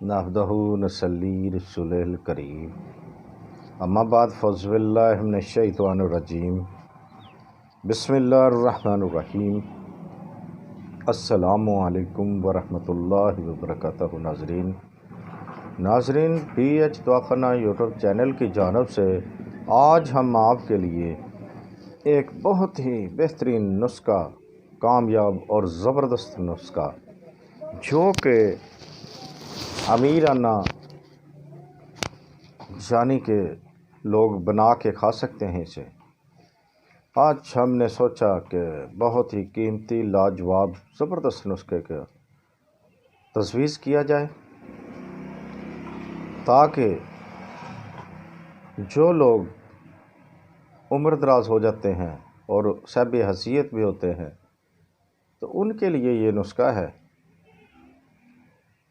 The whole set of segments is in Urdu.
نحمدہ نصلی رسولہ کریم اما بعد فاعوذ باللہ من الشیطان الرجیم بسم اللہ الرحمن الرحیم السلام علیکم ورحمۃ اللہ وبرکاتہ۔ ناظرین پی ایچ دواخانہ یوٹیوب چینل کی جانب سے آج ہم آپ کے لیے ایک بہت ہی بہترین نسخہ، کامیاب اور زبردست نسخہ جو کہ امیرانہ یعنی کہ لوگ بنا کے کھا سکتے ہیں اسے، آج ہم نے سوچا کہ بہت ہی قیمتی لاجواب زبردست نسخے کا تجویز کیا جائے تاکہ جو لوگ عمر دراز ہو جاتے ہیں اور صاحب حیثیت بھی ہوتے ہیں تو ان کے لیے یہ نسخہ ہے۔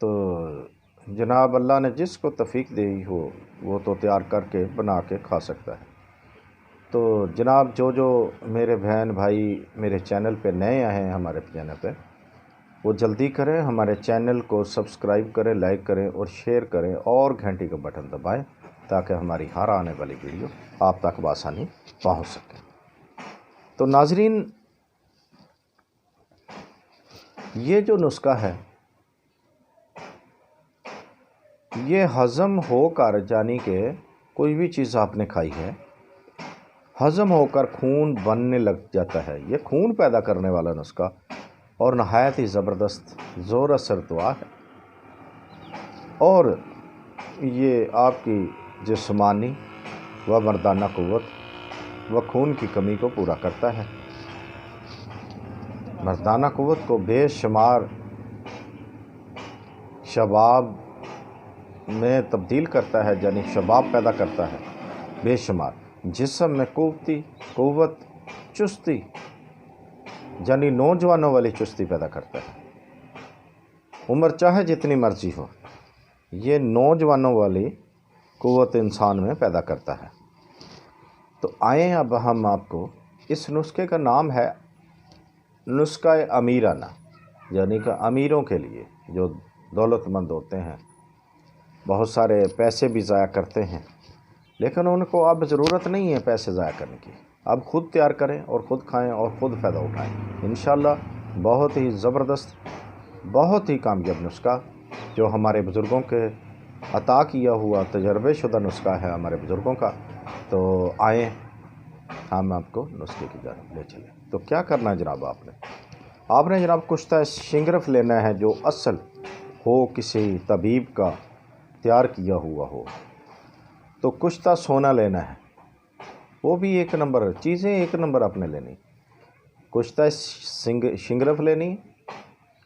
تو جناب اللہ نے جس کو توفیق دی ہو وہ تو تیار کر کے بنا کے کھا سکتا ہے۔ تو جناب جو میرے بہن بھائی میرے چینل پہ نئے آئے ہیں، ہمارے چینل پہ، وہ جلدی کریں، ہمارے چینل کو سبسکرائب کریں، لائک کریں اور شیئر کریں اور گھنٹی کا بٹن دبائیں تاکہ ہماری ہر آنے والی ویڈیو آپ تک بآسانی پہنچ سکے۔ تو ناظرین، یہ جو نسخہ ہے یہ ہضم ہو کر، یعنی کہ کوئی بھی چیز آپ نے کھائی ہے، ہضم ہو کر خون بننے لگ جاتا ہے۔ یہ خون پیدا کرنے والا نسخہ اور نہایت ہی زبردست زور اثر دوا ہے، اور یہ آپ کی جسمانی و مردانہ قوت و خون کی کمی کو پورا کرتا ہے۔ مردانہ قوت کو بے شمار شباب میں تبدیل کرتا ہے، یعنی شباب پیدا کرتا ہے بے شمار۔ جسم میں قوت چستی، یعنی نوجوانوں والی چستی پیدا کرتا ہے۔ عمر چاہے جتنی مرضی ہو، یہ نوجوانوں والی قوت انسان میں پیدا کرتا ہے۔ تو آئیں اب ہم آپ کو، اس نسخے کا نام ہے نسخہ امیرانہ، یعنی کہ امیروں کے لیے جو دولت مند ہوتے ہیں، بہت سارے پیسے بھی ضائع کرتے ہیں، لیکن ان کو اب ضرورت نہیں ہے پیسے ضائع کرنے کی۔ اب خود تیار کریں اور خود کھائیں اور خود فائدہ اٹھائیں انشاءاللہ۔ بہت ہی زبردست، بہت ہی کامیاب نسخہ جو ہمارے بزرگوں کے عطا کیا ہوا تجربے شدہ نسخہ ہے ہمارے بزرگوں کا۔ تو آئیں ہم آپ کو نسخے کی جانب لے چلیں۔ تو کیا کرنا ہے جناب، آپ نے جناب کشتہ شنگرف لینا ہے جو اصل ہو، کسی طبیب کا تیار کیا ہوا ہو۔ تو کشتہ سونا لینا ہے، وہ بھی ایک نمبر چیزیں، ایک نمبر آپ نے لینی، کشتہ شنگرف لینی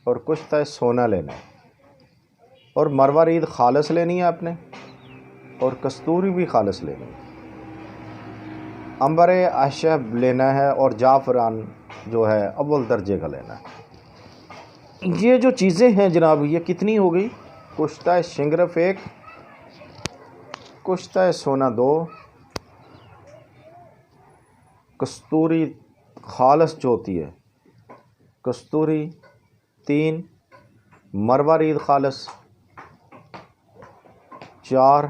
اور کشتہ سونا لینا ہے، اور مروارید خالص لینی ہے آپ نے، اور کستوری بھی خالص لینی ہے، عنبر اشہب لینا ہے، اور جعفران جو ہے اول درجے کا لینا ہے۔ یہ جو چیزیں ہیں جناب، یہ کتنی ہو گئی؟ کشتہ شنگرف 1، کشتہ سونا 2، کستوری خالص جو ہوتی ہے کستوری 3، مروارید خالص 4،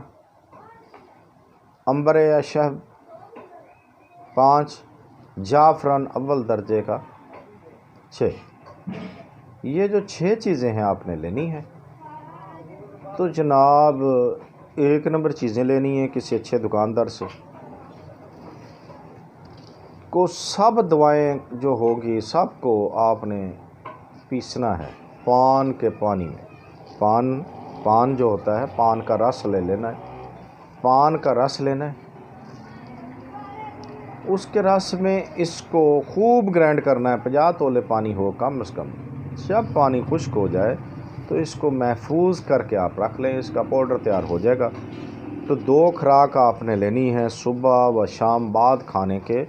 عنبر اشہب 5، جعفران اول درجے کا 6۔ یہ جو 6 چیزیں ہیں آپ نے لینی ہیں۔ تو جناب ایک نمبر چیزیں لینی ہیں کسی اچھے دکاندار سے، کو سب دوائیں جو ہوگی سب کو آپ نے پیسنا ہے پان کے پانی میں۔ پان جو ہوتا ہے، پان کا رس لے لینا ہے، پان کا رس لینا ہے، اس کے رس میں اس کو خوب گرائنڈ کرنا ہے، 50 تولے پانی ہو کم از کم۔ جب پانی خشک ہو جائے تو اس کو محفوظ کر کے آپ رکھ لیں، اس کا پاؤڈر تیار ہو جائے گا۔ تو 2 خوراک آپ نے لینی ہے صبح و شام بعد کھانے کے۔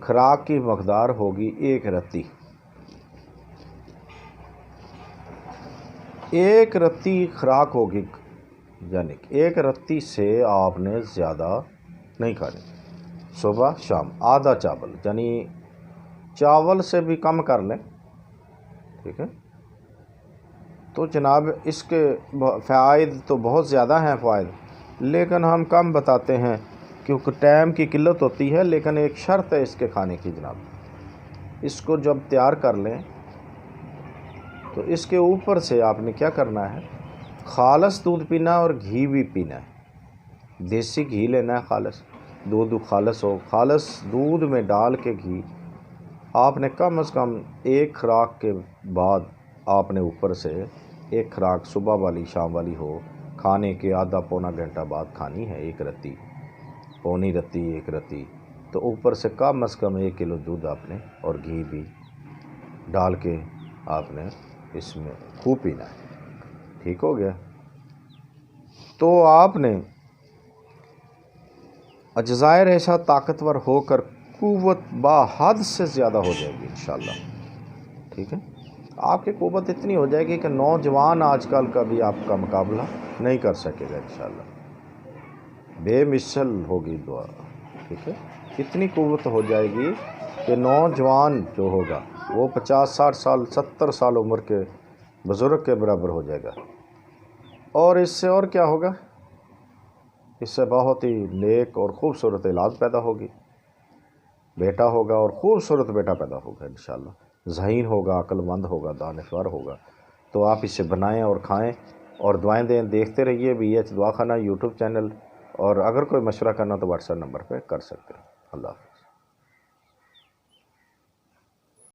خوراک کی مقدار ہوگی 1 رتی، 1 رتی خوراک ہوگی، یعنی 1 رتی سے آپ نے زیادہ نہیں کھانی۔ صبح شام آدھا چاول، یعنی چاول سے بھی کم کر لیں، ٹھیک ہے۔ تو جناب اس کے فوائد تو بہت زیادہ ہیں فوائد، لیکن ہم کم بتاتے ہیں کیونکہ ٹائم کی قلت ہوتی ہے۔ لیکن ایک شرط ہے اس کے کھانے کی جناب، اس کو جب تیار کر لیں تو اس کے اوپر سے آپ نے کیا کرنا ہے، خالص دودھ پینا اور گھی بھی پینا ہے۔ دیسی گھی لینا ہے، خالص دودھ خالص ہو، خالص دودھ میں ڈال کے گھی آپ نے کم از کم ایک خوراک کے بعد آپ نے اوپر سے ایک خوراک صبح والی شام والی ہو، کھانے کے آدھا پونا گھنٹہ بعد کھانی ہے، ایک رتی پونی رتی ایک رتی، تو اوپر سے کم از کم 1 کلو دودھ آپ نے اور گھی بھی ڈال کے آپ نے اس میں خوب پینا ہے۔ ٹھیک ہو گیا؟ تو آپ نے اجزائے ریشہ طاقتور ہو کر قوت با حد سے زیادہ ہو جائے گی انشاءاللہ۔ ٹھیک ہے، آپ کی قوت اتنی ہو جائے گی کہ نوجوان آج کل کا بھی آپ کا مقابلہ نہیں کر سکے گا انشاءاللہ، بے مثل ہوگی دعا۔ ٹھیک ہے، اتنی قوت ہو جائے گی کہ نوجوان جو ہوگا وہ 50 60 سال 70 سال عمر کے بزرگ کے برابر ہو جائے گا۔ اور اس سے اور کیا ہوگا، اس سے بہت ہی نیک اور خوبصورت اولاد پیدا ہوگی، بیٹا ہوگا اور خوبصورت بیٹا پیدا ہوگا انشاءاللہ، ذہین ہوگا، عقل مند ہوگا، دانشور ہوگا۔ تو آپ اسے بنائیں اور کھائیں اور دعائیں دیں۔ دیکھتے رہیے BH دعا خانہ یوٹیوب چینل، اور اگر کوئی مشورہ کرنا تو WhatsApp نمبر پہ کر سکتے ہیں۔ اللہ حافظ۔